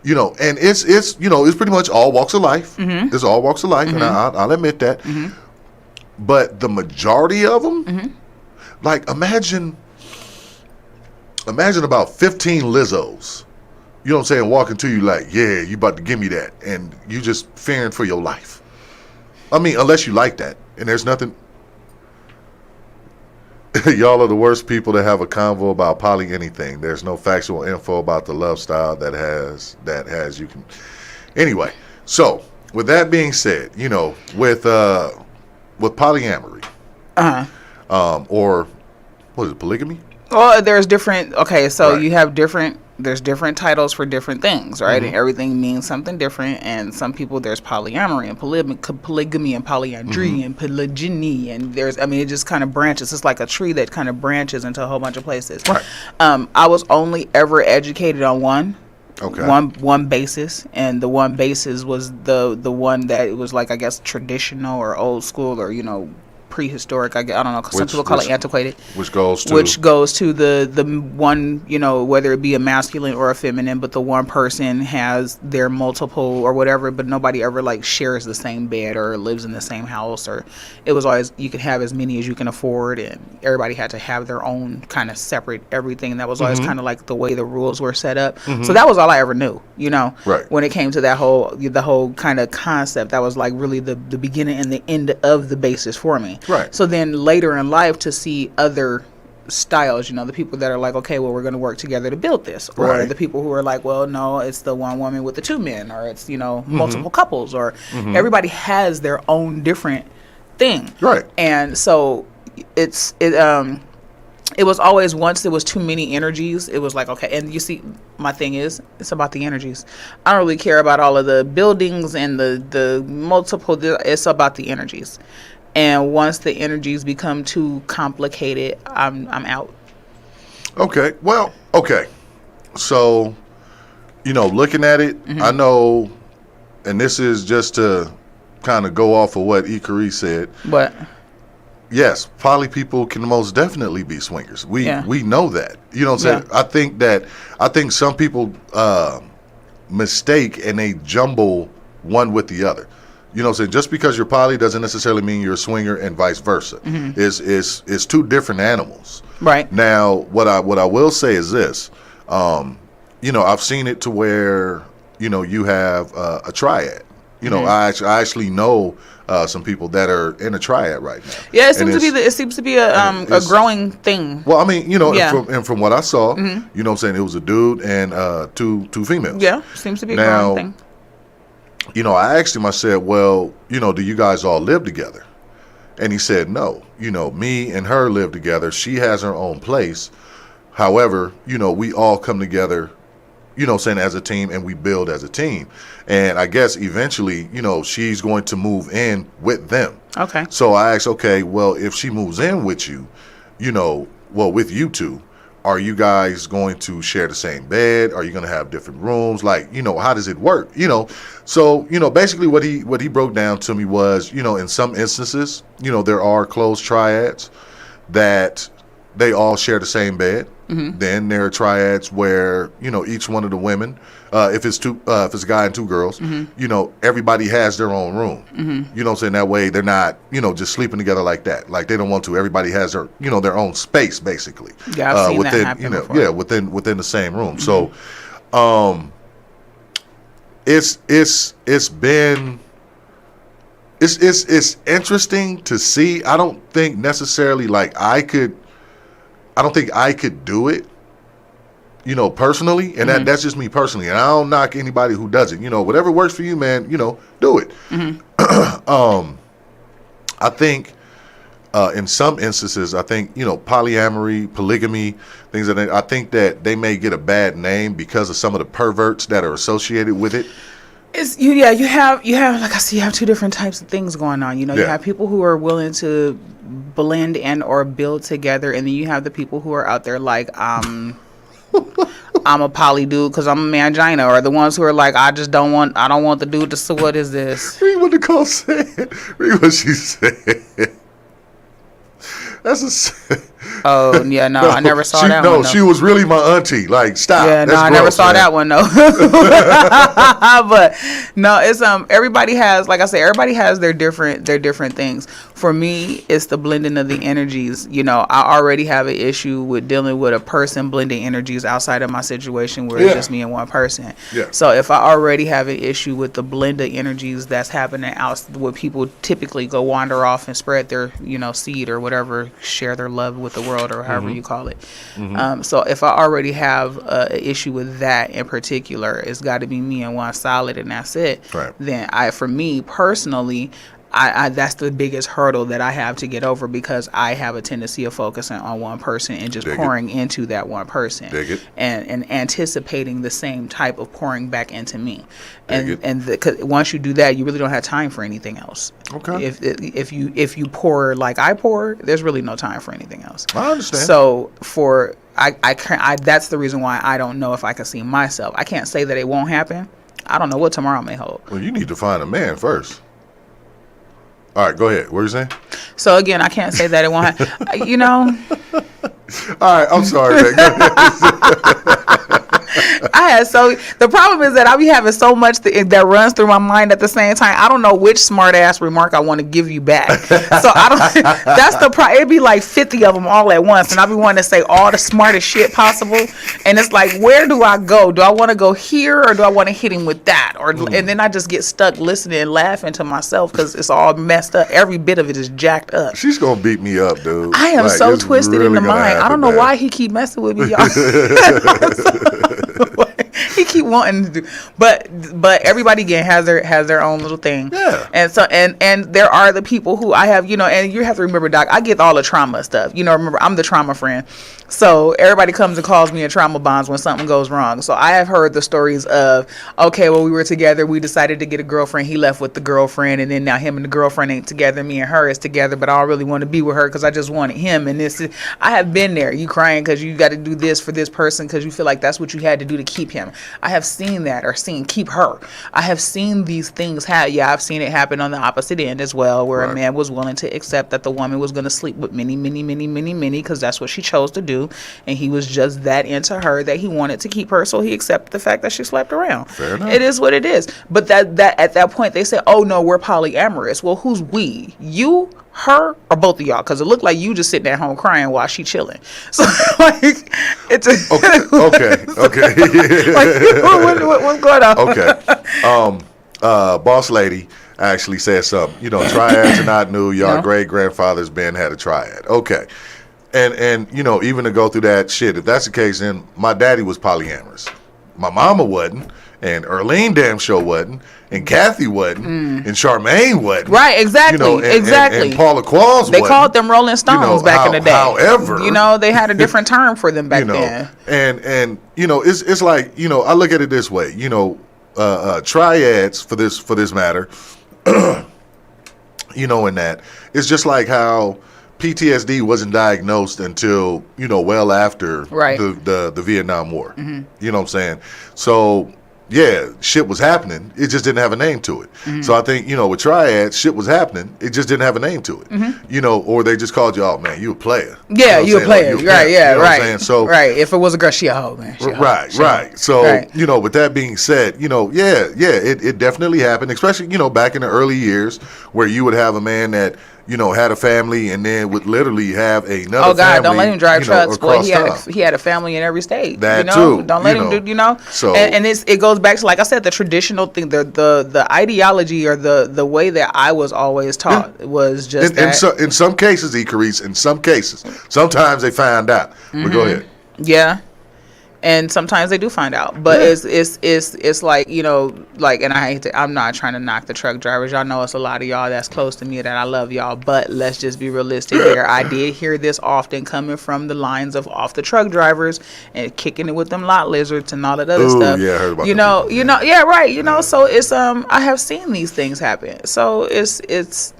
And it's pretty much all walks of life. It's all walks of life, and I'll admit that. But the majority of them, like, imagine about 15 Lizzos. You know what I'm saying? Walking to you like, yeah, you about to give me that, and you just fearing for your life. I mean, unless you like that, and there's nothing. Y'all are the worst people to have a convo about poly anything. There's no factual info about the love style that has you can. Anyway, so with that being said, with polyamory, or what is it, polygamy?
Well, there's different. Okay, so right. You have different. There's different titles for different things, right? And everything means something different. And some people, there's polyamory and polygamy and polyandry and polygyny, and it just kind of branches. It's like a tree that kind of branches into a whole bunch of places.
Right.
I was only ever educated on one.
Okay.
One basis, and the one basis was the one that it was like, I guess, traditional or old school, or prehistoric. I don't know. Some people call it antiquated. Which goes to the one, whether it be a masculine or a feminine, but the one person has their multiple or whatever, but nobody ever like shares the same bed or lives in the same house, or it was always you could have as many as you can afford, and everybody had to have their own kind of separate everything. That was always kind of like the way the rules were set up. So that was all I ever knew,
right.
When it came to the whole kind of concept, that was like really the beginning and the end of the basis for me.
Right.
So then later in life to see other styles, the people that are like, okay, well, we're going to work together to build this. Or
right.
The people who are like, well, no, it's the one woman with the two men, or it's, multiple couples, or everybody has their own different thing.
Right.
And so it was always, once there was too many energies, it was like, okay. And you see, my thing is, it's about the energies. I don't really care about all of the buildings and the multiple, it's about the energies. And once the energies become too complicated, I'm out.
Okay. Well, okay. So, looking at it, I know, and this is just to kind of go off of what Ikari said.
But
yes, poly people can most definitely be swingers. We know that. You know what I'm saying?
Yeah.
I think some people mistake and they jumble one with the other. You know what I'm saying? Just because you're poly doesn't necessarily mean you're a swinger, and vice versa. It's two different animals.
Right.
Now, what I will say is this. I've seen it to where, you have a triad. I actually know some people that are in a triad right now.
Yeah, it seems to be a growing thing.
Well, I mean, and from what I saw, you know what I'm saying, it was a dude and two females.
Yeah, seems to be a growing thing.
I asked him, I said, well, do you guys all live together? And he said, no. Me and her live together. She has her own place. However, we all come together, as a team, and we build as a team. And I guess eventually, she's going to move in with them.
Okay.
So I asked, okay, well, if she moves in with you, with you two, are you guys going to share the same bed? Are you going to have different rooms? Like, how does it work? So, basically what he broke down to me was, in some instances, there are closed triads that they all share the same bed. Then there are triads where, you know, each one of the women, if it's a guy and two girls, you know, everybody has their own room. You know what I'm saying? That way they're not, you know, just sleeping together like that. Like they don't want to. Everybody has their, you know, their own space basically.
Yeah, I've seen
within,
that happen
you know,
before.
yeah, within the same room. So, it's been. It's interesting to see. I don't think necessarily like I don't think I could do it, you know, personally. And that's just me personally. And I don't knock anybody who does it. You know, whatever works for you, man, you know, do it. I think in some instances, I think, you know, polyamory, polygamy, things like that, I think that they may get a bad name because of some of the perverts that are associated with it.
You have like I see, you have two different types of things going on. You know, you have people who are willing to blend and or build together, and then you have the people who are out there like I'm a poly dude because I'm a mangina, or the ones who are like I don't want the dude to. So what is this?
Read what Nicole said. Read what she said. That's a.
Oh yeah, no, I never saw that one.
No, she was really my auntie. Like, stop.
Yeah,
That's
no, I
gross,
never saw
man.
that one though. But no, it's everybody has, like I said, everybody has their different things. For me, it's the blending of the energies. You know, I already have an issue with dealing with a person blending energies outside of my situation where it's just me and one person.
Yeah.
So if I already have an issue with the blend of energies that's happening out where people typically go wander off and spread their, you know, seed or whatever, share their love with the world or however you call it. So if I already have an issue with that in particular, it's got to be me and one solid and that's it.
Right.
Then for me personally, I that's the biggest hurdle that I have to get over because I have a tendency of focusing on one person and just pouring into that one person and anticipating the same type of pouring back into me. Cause once you do that, you really don't have time for anything else.
Okay.
If you pour like I pour, there's really no time for anything else.
I understand.
So that's the reason why I don't know if I can see myself. I can't say that it won't happen. I don't know what tomorrow may hold.
Well, you need to find a man first. All right, go ahead. What were you saying?
So again, I can't say that it won't happen. You know.
All right, I'm sorry, man. Go ahead.
The problem is that I be having so much that runs through my mind at the same time. I don't know which smart ass remark I want to give you back. So I don't. That's the problem. It'd be like 50 of them all at once, and I be wanting to say all the smartest shit possible. And it's like, where do I go? Do I want to go here, or do I want to hit him with that? And then I just get stuck listening and laughing to myself because it's all messed up. Every bit of it is jacked up.
She's gonna beat me up, dude.
I am so twisted
really
in the mind. I don't know why he keep messing with me, y'all. He keep wanting to do, but everybody again has their own little thing.
Yeah.
And so and there are the people who I have, you know, and you have to remember, Doc, I get all the trauma stuff. You know, remember I'm the trauma friend. So everybody comes and calls me a trauma bonds when something goes wrong. So I have heard the stories of, okay, well, we were together, we decided to get a girlfriend, he left with the girlfriend, and then now him and the girlfriend ain't together, me and her is together, but I don't really want to be with her because I just wanted him. And I have been there. You crying because you got to do this for this person because you feel like that's what you had to do to keep him. I have seen that, or seen keep her. I have seen these things happen. Yeah, I've seen it happen on the opposite end as well, where a man was willing to accept that the woman was going to sleep with many because that's what she chose to do, and he was just that into her that he wanted to keep her, so he accepted the fact that she slept around.
Fair enough.
It is what it is. But that at that point they said, oh no, we're polyamorous. Well, who's we? You, her, or both of y'all? Because it looked like you just sitting at home crying while she chilling. So like, it's
okay.
like, what's going on?
Okay. Boss lady actually said something. You know, triads are not new. Y'all great grandfather's been had a triad. Okay. And you know, even to go through that shit, if that's the case, then my daddy was polyamorous. My mama wasn't, and Earlene damn sure wasn't, and Kathy wasn't, and Charmaine wasn't.
Right, exactly,
you know,
exactly.
And Paula Qualls
they
wasn't.
called them Rolling Stones back in the day.
However,
you know, they had a different term for them back then.
And you know, it's like, you know, I look at it this way. You know, triads for this matter. You know, in that it's just like how PTSD wasn't diagnosed until, you know, well after the Vietnam War. You know what I'm saying? So yeah, shit was happening. It just didn't have a name to it.
Mm-hmm.
So I think, with Triads, shit was happening. It just didn't have a name to it.
Mm-hmm.
Or they just called you, oh, man, you a player.
Yeah, you a player. Right, yeah, right.
So,
right. If it was a girl, she a hoe, man.
Right. So, with that being said, it definitely happened, especially, back in the early years where you would have a man that, had a family and then would literally have another family.
Oh, God, don't let him drive trucks, boy. He had a family in every state.
That too.
Don't let him do,
So,
and it goes back to, like I said, the traditional thing, the ideology or the way that I was always taught was just
in some cases, Icarice, in some cases, sometimes they find out. But go ahead.
Yeah. And sometimes they do find out, but it's like, and I'm not trying to knock the truck drivers. Y'all know it's a lot of y'all that's close to me that I love y'all, but let's just be realistic here. I did hear this often coming from the lines of off the truck drivers and kicking it with them lot lizards and all that other stuff.
Yeah, I heard about that.
Yeah, right. So it's I have seen these things happen. So it's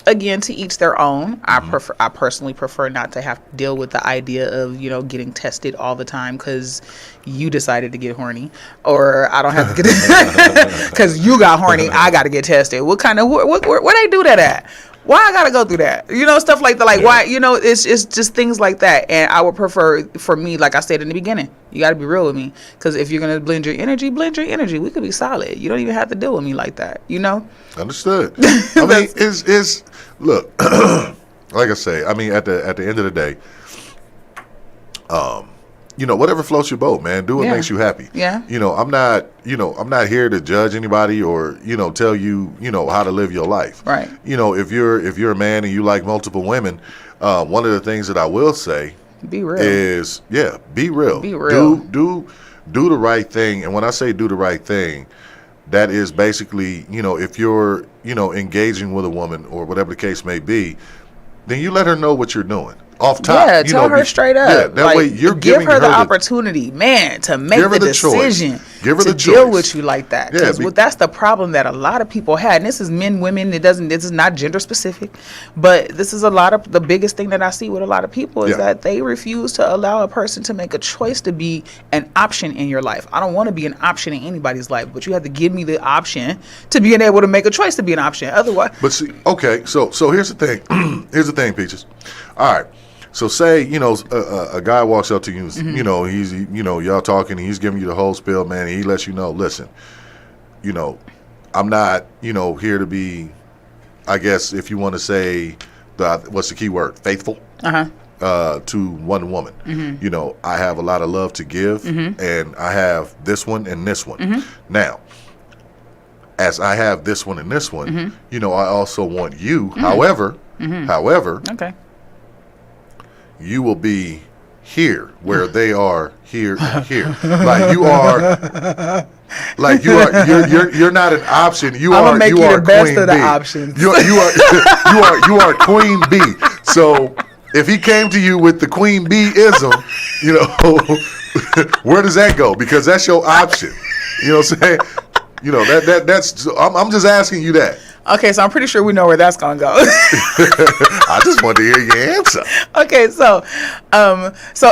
again, to each their own. I personally prefer not to have to deal with the idea of getting tested all the time because you decided to get horny, or I don't have to get because you got horny. I got to get tested. What kind of where they do that at? Why I gotta go through that? Stuff like that. Like why? It's just things like that. And I would prefer, for me, like I said in the beginning, you got to be real with me. Because if you're gonna blend your energy. We could be solid. You don't even have to deal with me like that.
Understood. I mean, is look, like I say. I mean, at the end of the day, whatever floats your boat, man. Do what makes you happy.
Yeah.
I'm not here to judge anybody or tell you how to live your life.
Right.
If you're a man and you like multiple women, one of the things that I will say
be real
is be real.
Be real.
Do the right thing, and when I say do the right thing, that is basically if you're engaging with a woman or whatever the case may be, then you let her know what you're doing. Off top,
tell her straight up.
Yeah, that way you're
give her the opportunity, man, to make the decision.
Give her the choice.
Deal with you like that. Because that's the problem that a lot of people had. And this is men, women. This is not gender specific, but this is a lot of the biggest thing that I see with a lot of people is that they refuse to allow a person to make a choice to be an option in your life. I don't want to be an option in anybody's life, but you have to give me the option to being able to make a choice to be an option. Otherwise,
but see, okay, so here's the thing. Here's the thing, Peaches. All right. So say, a guy walks up to you, he's, y'all talking, and he's giving you the whole spiel, man, and he lets you know, listen, I'm not, here to be, I guess, if you want to say, what's the key word, faithful to one woman. I have a lot of love to give, and I have this one and this one. Now, as I have this one and this one, I also want you, however,
okay,
you will be here where they are here and here. Like you are you're not an option. You
I'm
are
gonna make you the best of the
B.
options.
You are queen B. So if he came to you with the queen B-ism, where does that go? Because that's your option. You know what I'm saying? That's I'm just asking you that.
Okay, so I'm pretty sure we know where that's gonna go.
I just want to hear your answer.
Okay, so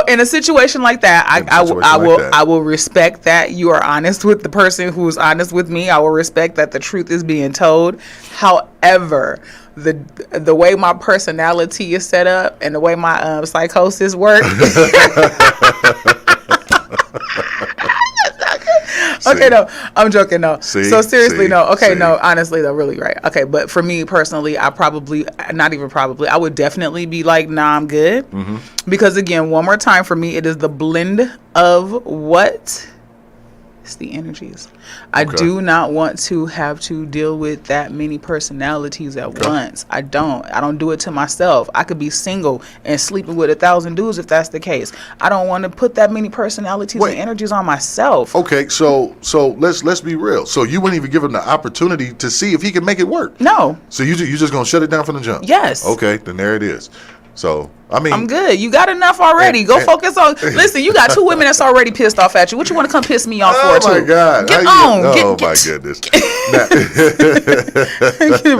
in a situation like that, I will respect that you are honest with the person who's honest with me. I will respect that the truth is being told. However, the way my personality is set up and the way my psychosis works. Okay, no, I'm joking. No, so seriously, no. Okay, no, honestly, though, really, right. Okay, but for me personally, I would definitely be like, nah, I'm good. Because again, one more time, for me, it is the blend of what. It's the energies. I do not want to have to deal with that many personalities at once. I don't do it to myself. I could be single and sleeping with 1,000 dudes if that's the case. I don't want to put that many personalities and energies on myself.
Okay, so let's be real. So you wouldn't even give him the opportunity to see if he can make it work.
No.
So you just gonna shut it down from the jump?
Yes.
Okay, then there it is. So, I mean,
I'm good. You got enough already. Go focus on. Listen, you got 2 women that's already pissed off at you. What you want to come piss me off for?
Oh my God!
Get on.
Oh my goodness!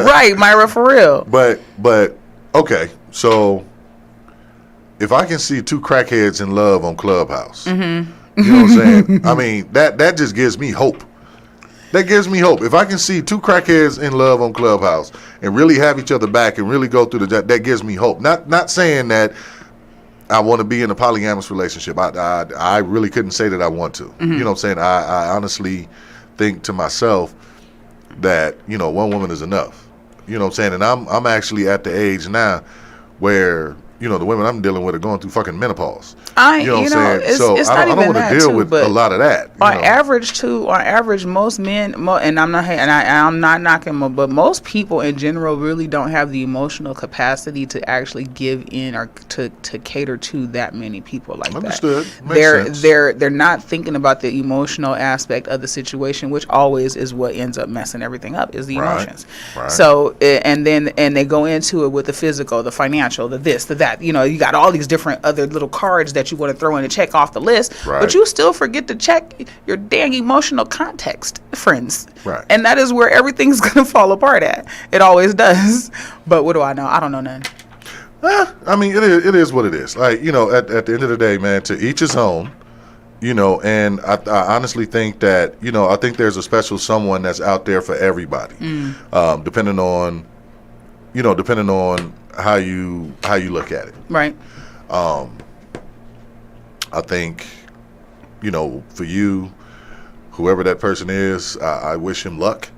Right, Myra, for real.
But okay. So if I can see 2 crackheads in love on Clubhouse, you know what I'm saying? I mean that just gives me hope. That gives me hope. If I can see two crackheads in love on Clubhouse and really have each other back and really go through that gives me hope. Not saying that I want to be in a polyamorous relationship. I really couldn't say that I want to. You know what I'm saying? I honestly think to myself that, one woman is enough. You know what I'm saying? And I'm actually at the age now where, the women I'm dealing with are going through fucking menopause. You know what I'm saying? So I don't want to deal with a lot of that.
On average, most men, and I'm not knocking them, but most people in general really don't have the emotional capacity to actually give in or to cater to that many people like
Understood.
that. They're not thinking about the emotional aspect of the situation, which always is what ends up messing everything up, is the emotions.
Right.
So and they go into it with the physical, the financial, the this, the that. You got all these different other little cards that you want to throw in and check off the list, but you still forget to check your dang emotional context, friends.
Right.
And that is where everything's gonna fall apart at. It always does. But what do I know? I don't know nothing.
I mean, it is what it is. Like, at the end of the day, man, to each his own. And I honestly think that, I think there's a special someone that's out there for everybody, depending on how you look at it.
Right.
I think, for you, whoever that person is, I wish him luck.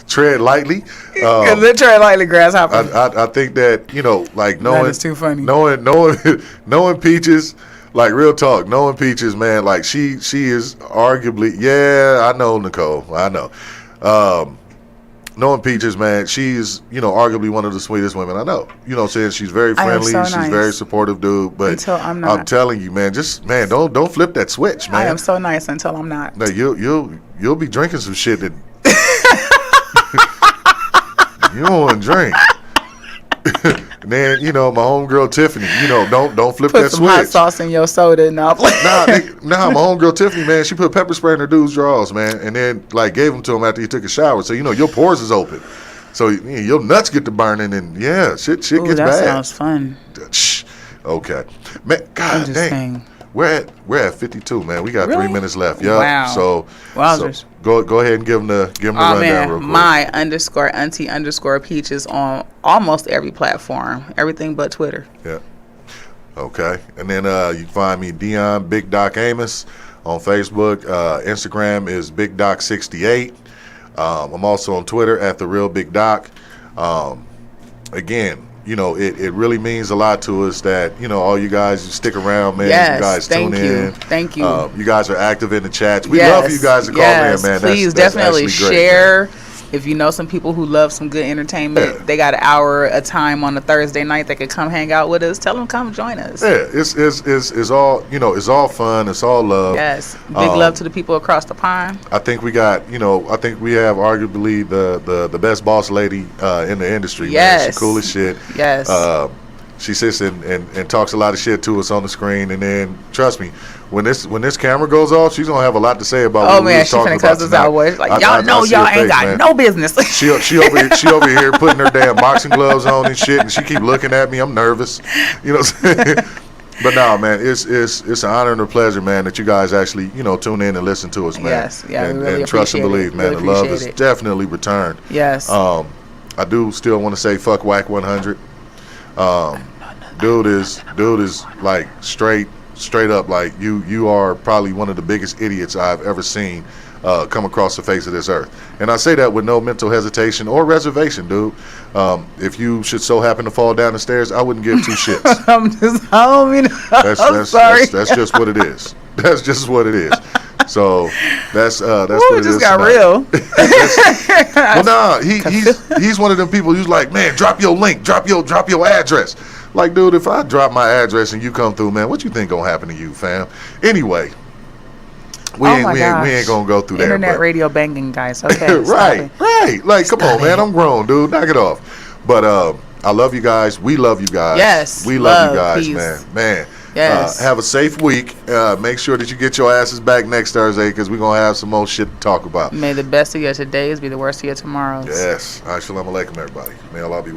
Tread lightly.
Tread lightly, grasshopper.
I think that, like knowing.
That is too funny.
Knowing Peaches. Like, real talk, knowing Peaches, man, like, she is arguably, I know, Nicole, I know. Knowing Peaches, man, she's, arguably one of the sweetest women I know. You know what I'm saying? She's very friendly,
so
she's
nice.
very supportive dude, but
until I'm not.
I'm telling you, man, don't flip that switch, man.
I am so nice until I'm not.
No, you'll be drinking some shit that you don't want to drink. And then, my homegirl Tiffany, don't flip that switch.
Put some hot sauce in your soda and I'll play.
Nah, my homegirl Tiffany, man, she put pepper spray in her dude's drawers, man, and then, like, gave them to him after he took a shower. So, your pores is open. So, your nuts get to burning, and, shit gets bad.
That sounds fun.
Shh. Okay. Man, God dang.
Saying.
We're at 52, man. We got 3 minutes left. Yeah.
Wow.
So go ahead and give them the rundown real quick.
My _auntie _peaches on almost every platform, everything but Twitter.
Yeah. Okay. And then you can find me Dion Big Doc Amos on Facebook. Instagram is Big Doc 68. I'm also on Twitter at The Real Big Doc. Again, it really means a lot to us that, all you guys stick around, man.
Yes,
you guys tune in.
Thank you.
You guys are active in the chats. We love you guys to call in, man.
Please,
that's
definitely
great,
share. Man. If you know some people who love some good entertainment, they got an hour a time on a Thursday night that could come hang out with us. Tell them come join us.
Yeah, it's all it's all fun. It's all love.
Yes, big love to the people across the pond.
I think we got I think we have arguably the best boss lady in the industry.
Yes,
man. She's cool as shit.
Yes.
She sits and talks a lot of shit to us on the screen, and then trust me, when this camera goes off, she's gonna have a lot to say about what we was talking about tonight. She's finna cuss us out.
Like, y'all know y'all ain't got no business.
She over here putting her damn boxing gloves on and shit, and she keep looking at me. I'm nervous, you know what I'm saying? But no, man, it's an honor and a pleasure, man, that you guys actually tune in and listen to us, man.
Yes, yeah,
and,
we really
and trust and believe, man.
Really
the love is definitely returned.
Yes.
I do still want to say fuck Whack 100. Dude is like straight up, like you are probably one of the biggest idiots I've ever seen come across the face of this earth. And I say that with no mental hesitation or reservation, dude. If you should so happen to fall down the stairs, I wouldn't give two shits. I'm sorry. That's just what it is. That's just what it is. So that's what it
just
is.
Got real.
Well, nah, he's one of them people who's like, man, drop your link, drop your address. Like, dude, if I drop my address and you come through, man, what you think gonna happen to you, fam? Anyway, we ain't gonna go through that.
Internet radio banging, guys. Okay.
right. Like, come on, man, I'm grown, dude. Knock it off. But I love you guys. We love you guys.
Yes.
We love you guys,
peace.
man.
Yes.
Have a safe week. Make sure that you get your asses back next Thursday because we're going to have some more shit to talk about.
May the best of your todays be the worst of your tomorrows.
Yes. Assalamu alaikum, everybody. May Allah be with you.